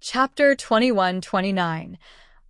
Chapter 21-29.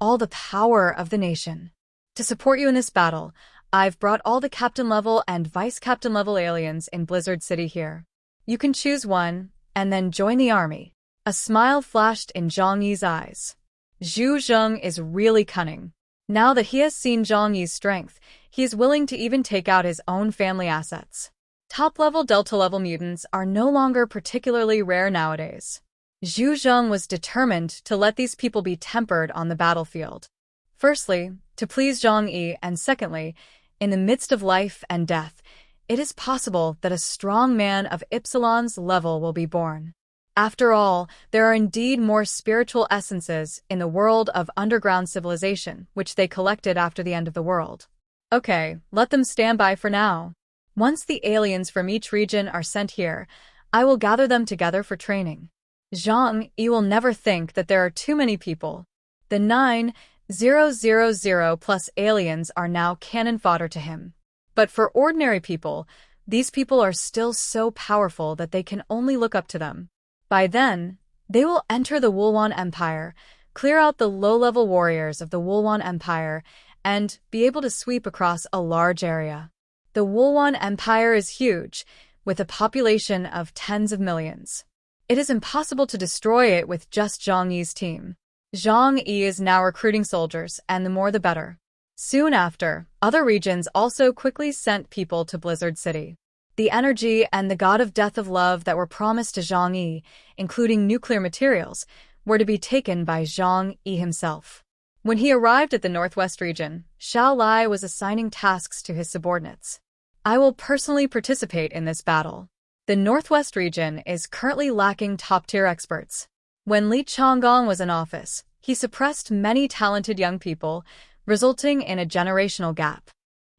All the Power of the Nation. To support you in this battle, I've brought all the captain-level and vice-captain-level aliens in Blizzard City here. You can choose one, and then join the army. A smile flashed in Zhang Yi's eyes. Zhu Zheng is really cunning. Now that he has seen Zhang Yi's strength, he is willing to even take out his own family assets. Top-level Delta-level mutants are no longer particularly rare nowadays. Zhu Zheng was determined to let these people be tempered on the battlefield. Firstly, to please Zhang Yi, and secondly, in the midst of life and death, it is possible that a strong man of Ypsilon's level will be born. After all, there are indeed more spiritual essences in the world of underground civilization, which they collected after the end of the world. Okay, let them stand by for now. Once the aliens from each region are sent here, I will gather them together for training. Zhang Yi will never think that there are too many people. The 9,000 plus aliens are now cannon fodder to him. But for ordinary people, these people are still so powerful that they can only look up to them. By then, they will enter the Wulwan Empire, clear out the low-level warriors of the Wulwan Empire, and be able to sweep across a large area. The Wulwan Empire is huge, with a population of tens of millions. It is impossible to destroy it with just Zhang Yi's team. Zhang Yi is now recruiting soldiers, and the more the better. Soon after, other regions also quickly sent people to Blizzard City. The energy and the god of death of love that were promised to Zhang Yi, including nuclear materials, were to be taken by Zhang Yi himself. When he arrived at the Northwest region, Shaolai was assigning tasks to his subordinates. I will personally participate in this battle. The Northwest region is currently lacking top-tier experts. When Li Changgong was in office, he suppressed many talented young people, resulting in a generational gap.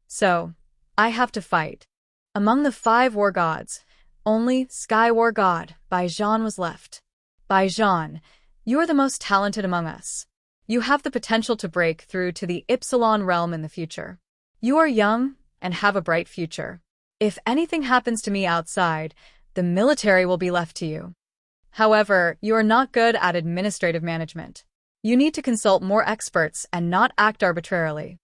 So, I have to fight. Among the 5 war gods, only Sky War God, Baijan, was left. Baijan, you are the most talented among us. You have the potential to break through to the Ypsilon realm in the future. You are young and have a bright future. If anything happens to me outside, the military will be left to you. However, you are not good at administrative management. You need to consult more experts and not act arbitrarily.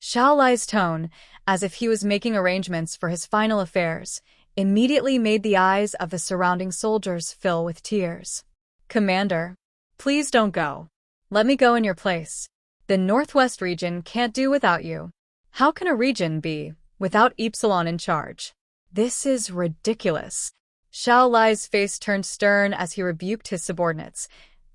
Shaolai's tone, as if he was making arrangements for his final affairs, immediately made the eyes of the surrounding soldiers fill with tears. Commander, please don't go. Let me go in your place. The Northwest region can't do without you. How can a region be without Ypsilon in charge? This is ridiculous. Shaolai's face turned stern as he rebuked his subordinates.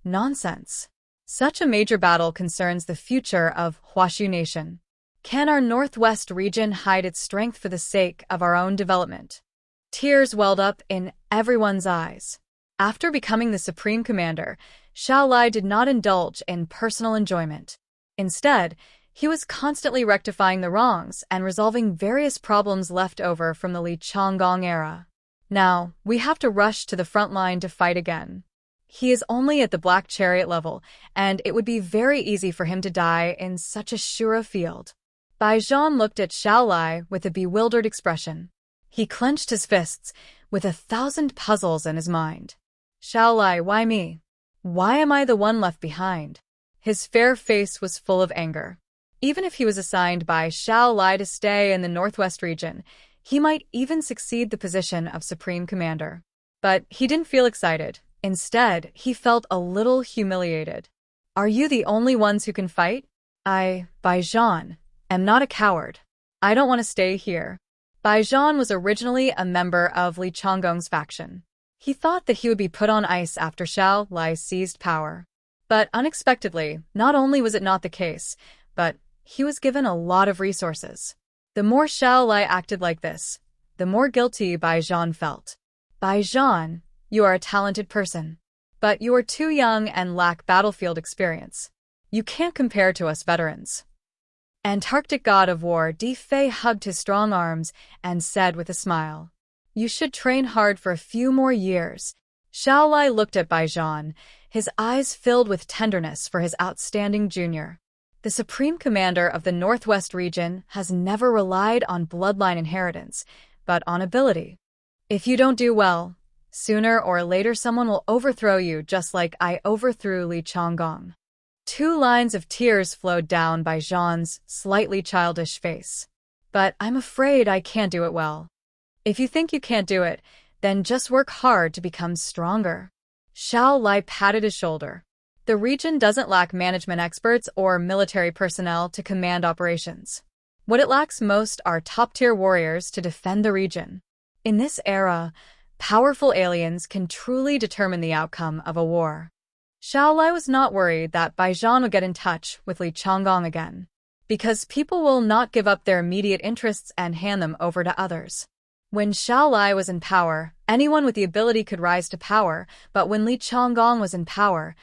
Nonsense. Such a major battle concerns the future of Huashu Nation. Can our Northwest region hide its strength for the sake of our own development? Tears welled up in everyone's eyes. After becoming the Supreme Commander, Shaolai did not indulge in personal enjoyment. Instead, he was constantly rectifying the wrongs and resolving various problems left over from the Li Changgong era. Now, we have to rush to the front line to fight again. He is only at the Black Chariot level, and it would be very easy for him to die in such a Shura field. Baijan looked at Shaolai with a bewildered expression. He clenched his fists, with 1,000 puzzles in his mind. Shaolai, why me? Why am I the one left behind? His fair face was full of anger. Even if he was assigned by Shaolai to stay in the Northwest region, he might even succeed the position of Supreme Commander. But he didn't feel excited. Instead, he felt a little humiliated. Are you the only ones who can fight? Baijan, am not a coward. I don't want to stay here. Baijan was originally a member of Li Changgong's faction. He thought that he would be put on ice after Shaolai seized power. But unexpectedly, not only was it not the case, but he was given a lot of resources. The more Shaolai acted like this, the more guilty Baijan felt. Baijan, you are a talented person. But you are too young and lack battlefield experience. You can't compare to us veterans. Antarctic god of war Di Fei hugged his strong arms and said with a smile, "You should train hard for a few more years." Shaolai looked at Baijan, his eyes filled with tenderness for his outstanding junior. The Supreme Commander of the Northwest region has never relied on bloodline inheritance, but on ability. If you don't do well, Sooner or later someone will overthrow you just like I overthrew Li Changgong. 2 lines of tears flowed down Bai Zhan's slightly childish face. But I'm afraid I can't do it well. If you think you can't do it, then just work hard to become stronger. Shaolai patted his shoulder. The region doesn't lack management experts or military personnel to command operations. What it lacks most are top-tier warriors to defend the region. In this era, powerful aliens can truly determine the outcome of a war. Shaolai was not worried that Bai Zhan would get in touch with Li Changgong again, because people will not give up their immediate interests and hand them over to others. When Shaolai was in power, anyone with the ability could rise to power, but when Li Changgong was in power,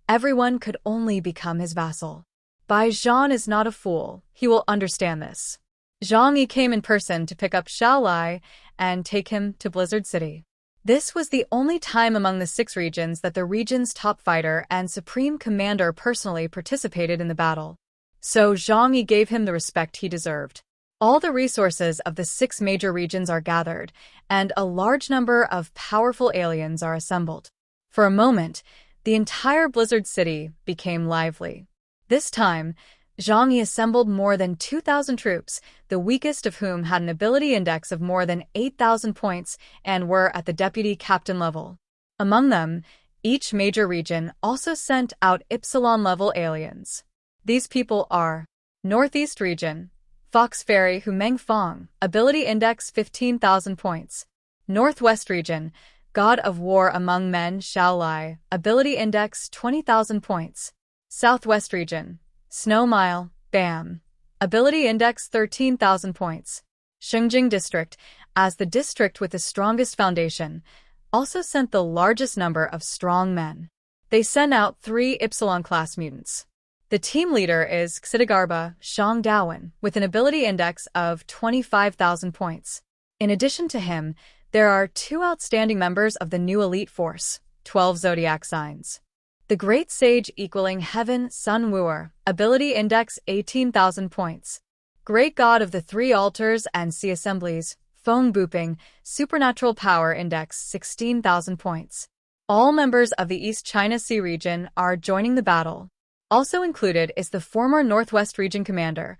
everyone could only become his vassal. Bai Zhan is not a fool. He will understand this. Zhang Yi came in person to pick up Shaolai and take him to Blizzard City. This was the only time among the 6 regions that the region's top fighter and supreme commander personally participated in the battle. So Zhang Yi gave him the respect he deserved. All the resources of the 6 major regions are gathered, and a large number of powerful aliens are assembled. For a moment, the entire Blizzard City became lively. This time, Zhang Yi assembled more than 2,000 troops, the weakest of whom had an ability index of more than 8,000 points and were at the deputy captain level. Among them, each major region also sent out Epsilon-level aliens. These people are Northeast Region, Fox Fairy Hu Meng Fong, ability index 15,000 points. Northwest Region, God of War Among Men Shaolai, ability index 20,000 points. Southwest Region, Snow Mile, Bam, ability index 13,000 points. Shengjing District, as the district with the strongest foundation, also sent the largest number of strong men. They sent out 3 Epsilon-class mutants. The team leader is Xidagarba Shang Dawen, with an ability index of 25,000 points. In addition to him, there are 2 outstanding members of the new elite force, 12 zodiac signs. The Great Sage equaling Heaven Sun Wooer, ability index 18,000 points. Great God of the 3 Altars and Sea Assemblies, Feng Buping, supernatural power index 16,000 points. All members of the East China Sea region are joining the battle. Also included is the former Northwest Region commander,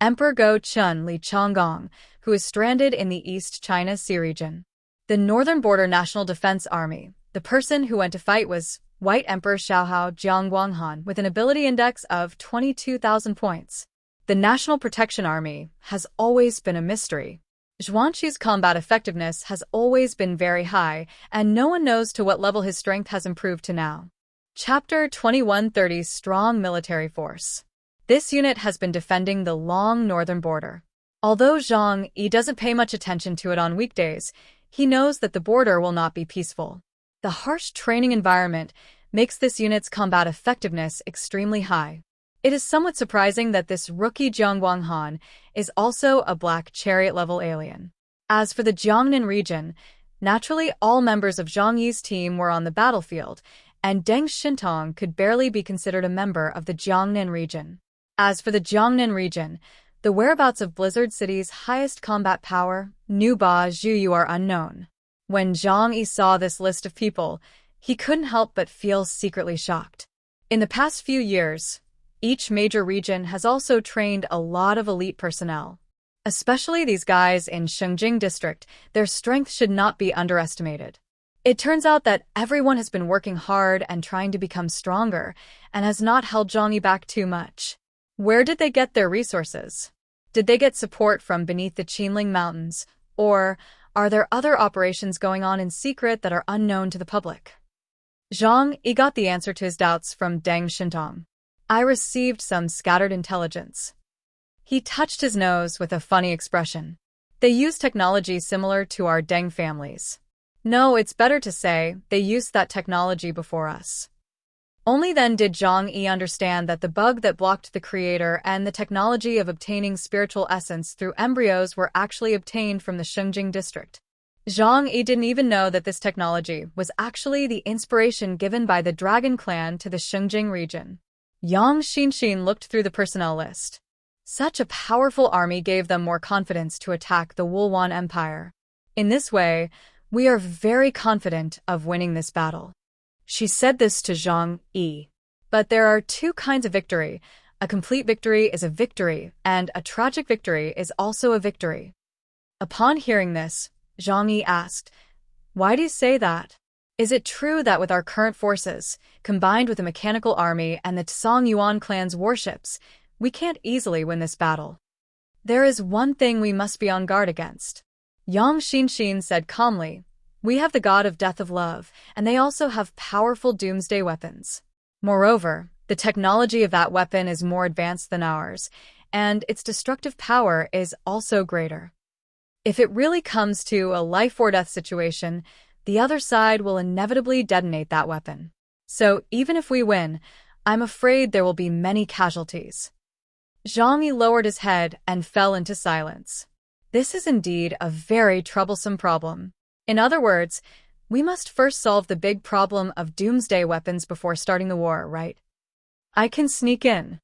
Emperor Go Chun Li Changgong, who is stranded in the East China Sea region. The Northern Border National Defense Army, the person who went to fight was White Emperor Xiaohao Jiangguanghan with an ability index of 22,000 points. The National Protection Army has always been a mystery. Zhuanqi's combat effectiveness has always been very high, and no one knows to what level his strength has improved to now. Chapter 2130 Strong Military Force. This unit has been defending the long northern border. Although Zhang Yi doesn't pay much attention to it on weekdays, he knows that the border will not be peaceful. The harsh training environment makes this unit's combat effectiveness extremely high. It is somewhat surprising that this rookie Jiangguanghan is also a black chariot-level alien. As for the Jiangnan region, naturally all members of Zhang Yi's team were on the battlefield, and Deng Xintong could barely be considered a member of the Jiangnan region. As for the Jiangnan region, the whereabouts of Blizzard City's highest combat power, Nu Ba Zhuyu, are unknown. When Zhang Yi saw this list of people, he couldn't help but feel secretly shocked. In the past few years, each major region has also trained a lot of elite personnel. Especially these guys in Shengjing District, their strength should not be underestimated. It turns out that everyone has been working hard and trying to become stronger, and has not held Zhang Yi back too much. Where did they get their resources? Did they get support from beneath the Qinling Mountains, or are there other operations going on in secret that are unknown to the public? Zhang Yi got the answer to his doubts from Deng Xintong. I received some scattered intelligence. He touched his nose with a funny expression. They use technology similar to our Deng families. No, it's better to say they used that technology before us. Only then did Zhang Yi understand that the bug that blocked the creator and the technology of obtaining spiritual essence through embryos were actually obtained from the Shengjing district. Zhang Yi didn't even know that this technology was actually the inspiration given by the Dragon Clan to the Shengjing region. Yang Xinxin looked through the personnel list. Such a powerful army gave them more confidence to attack the Wulwan Empire. In this way, We are very confident of winning this battle. She said this to Zhang Yi. But there are two kinds of victory. A complete victory is a victory, and a tragic victory is also a victory. Upon hearing this, Zhang Yi asked, "Why do you say that? Is it true that with our current forces, combined with the mechanical army and the Tsang Yuan clan's warships, we can't easily win this battle? There is one thing we must be on guard against." Yang Xinxin said calmly, "We have the god of death of love, and they also have powerful doomsday weapons. Moreover, the technology of that weapon is more advanced than ours, and its destructive power is also greater. If it really comes to a life-or-death situation, the other side will inevitably detonate that weapon. So even if we win, I'm afraid there will be many casualties." Zhang Yi lowered his head and fell into silence. This is indeed a very troublesome problem. In other words, we must first solve the big problem of doomsday weapons before starting the war, right? I can sneak in.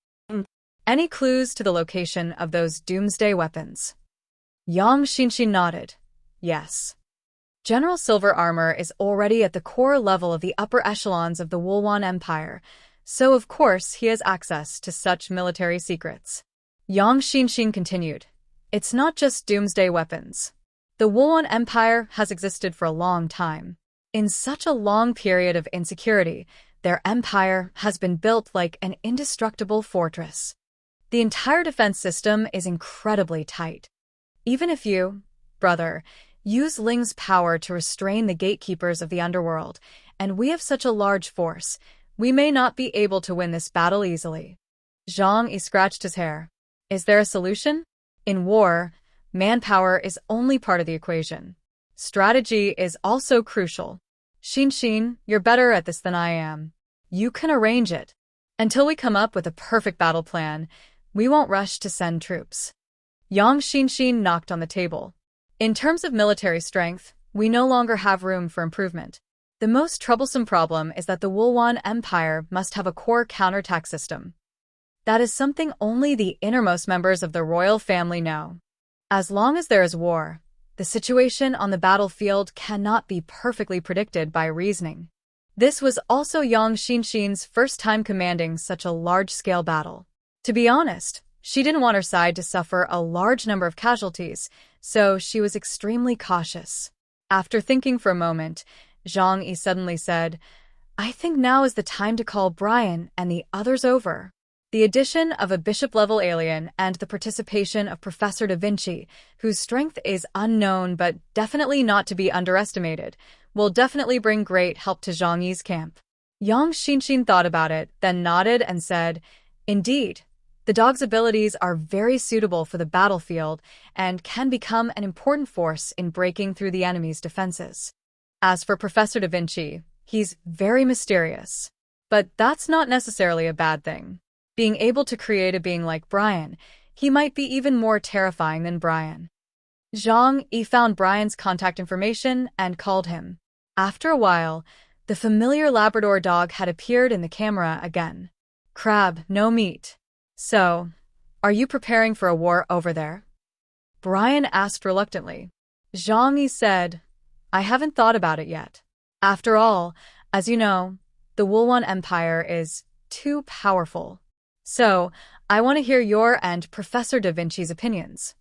Any clues to the location of those doomsday weapons? Yang Xinxin nodded. Yes. General Silver Armor is already at the core level of the upper echelons of the Wulwan Empire, so of course he has access to such military secrets. Yang Xinxin continued. It's not just doomsday weapons. The Wulwan Empire has existed for a long time. In such a long period of insecurity, their empire has been built like an indestructible fortress. The entire defense system is incredibly tight. Even if you, brother, use Ling's power to restrain the gatekeepers of the underworld, and we have such a large force, we may not be able to win this battle easily. Zhang Yi scratched his hair. Is there a solution? In war, manpower is only part of the equation. Strategy is also crucial. Xinxin, you're better at this than I am. You can arrange it. Until we come up with a perfect battle plan, we won't rush to send troops. Yang Xinxin knocked on the table. In terms of military strength, we no longer have room for improvement. The most troublesome problem is that the Wulwan Empire must have a core counterattack system. That is something only the innermost members of the royal family know. As long as there is war, the situation on the battlefield cannot be perfectly predicted by reasoning. This was also Yang Xinxin's first time commanding such a large-scale battle. To be honest, she didn't want her side to suffer a large number of casualties, so she was extremely cautious. After thinking for a moment, Zhang Yi suddenly said, "I think now is the time to call Brian and the others over." The addition of a bishop-level alien and the participation of Professor Da Vinci, whose strength is unknown but definitely not to be underestimated, will definitely bring great help to Zhang Yi's camp. Yang Xinxin thought about it, then nodded and said, "Indeed, the dog's abilities are very suitable for the battlefield and can become an important force in breaking through the enemy's defenses. As for Professor Da Vinci, he's very mysterious. But that's not necessarily a bad thing. Being able to create a being like Brian, he might be even more terrifying than Brian." Zhang Yi found Brian's contact information and called him. After a while, the familiar Labrador dog had appeared in the camera again. "Crab, no meat. So, are you preparing for a war over there?" Brian asked reluctantly. Zhang Yi said, "I haven't thought about it yet. After all, as you know, the Wulwan Empire is too powerful. So, I want to hear your and Professor Da Vinci's opinions."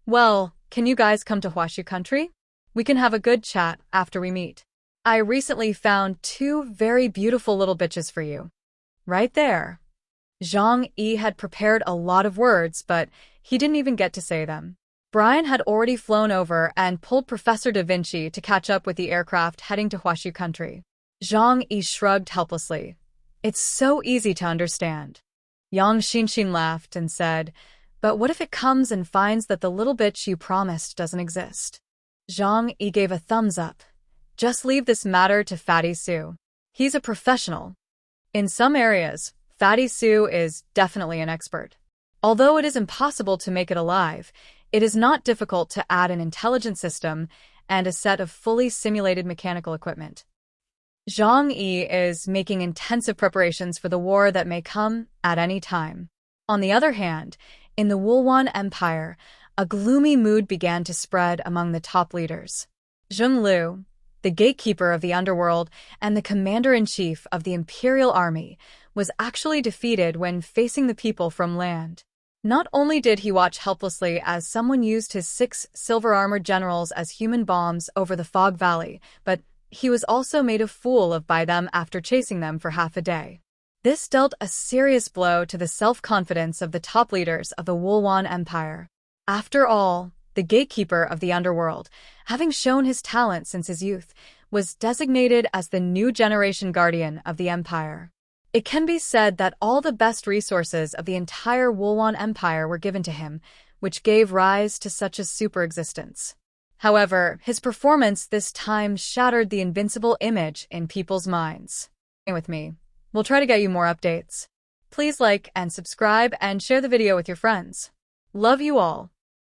"Well, can you guys come to Huashu country? We can have a good chat after we meet. I recently found two very beautiful little bitches for you. Right there." Zhang Yi had prepared a lot of words, but he didn't even get to say them. Brian had already flown over and pulled Professor Da Vinci to catch up with the aircraft heading to Huashu country. Zhang Yi shrugged helplessly. "It's so easy to understand." Yang Xinxin laughed and said, "But what if it comes and finds that the little bitch you promised doesn't exist?" Zhang Yi gave a thumbs up. "Just leave this matter to Fatty Sue. He's a professional. In some areas, Fatty Sue is definitely an expert. Although it is impossible to make it alive, it is not difficult to add an intelligent system and a set of fully simulated mechanical equipment." Zhang Yi is making intensive preparations for the war that may come at any time. On the other hand, in the Wulwan Empire, a gloomy mood began to spread among the top leaders. Zheng, the gatekeeper of the underworld and the commander-in-chief of the Imperial Army, was actually defeated when facing the people from land. Not only did he watch helplessly as someone used his 6 silver-armored generals as human bombs over the Fog Valley, but he was also made a fool of by them after chasing them for half a day. This dealt a serious blow to the self-confidence of the top leaders of the Wulwan Empire. After all, the gatekeeper of the underworld, having shown his talent since his youth, was designated as the new generation guardian of the empire. It can be said that all the best resources of the entire Wulwan Empire were given to him, which gave rise to such a super existence. However, his performance this time shattered the invincible image in people's minds. Stay with me. We'll try to get you more updates. Please like and subscribe and share the video with your friends. Love you all.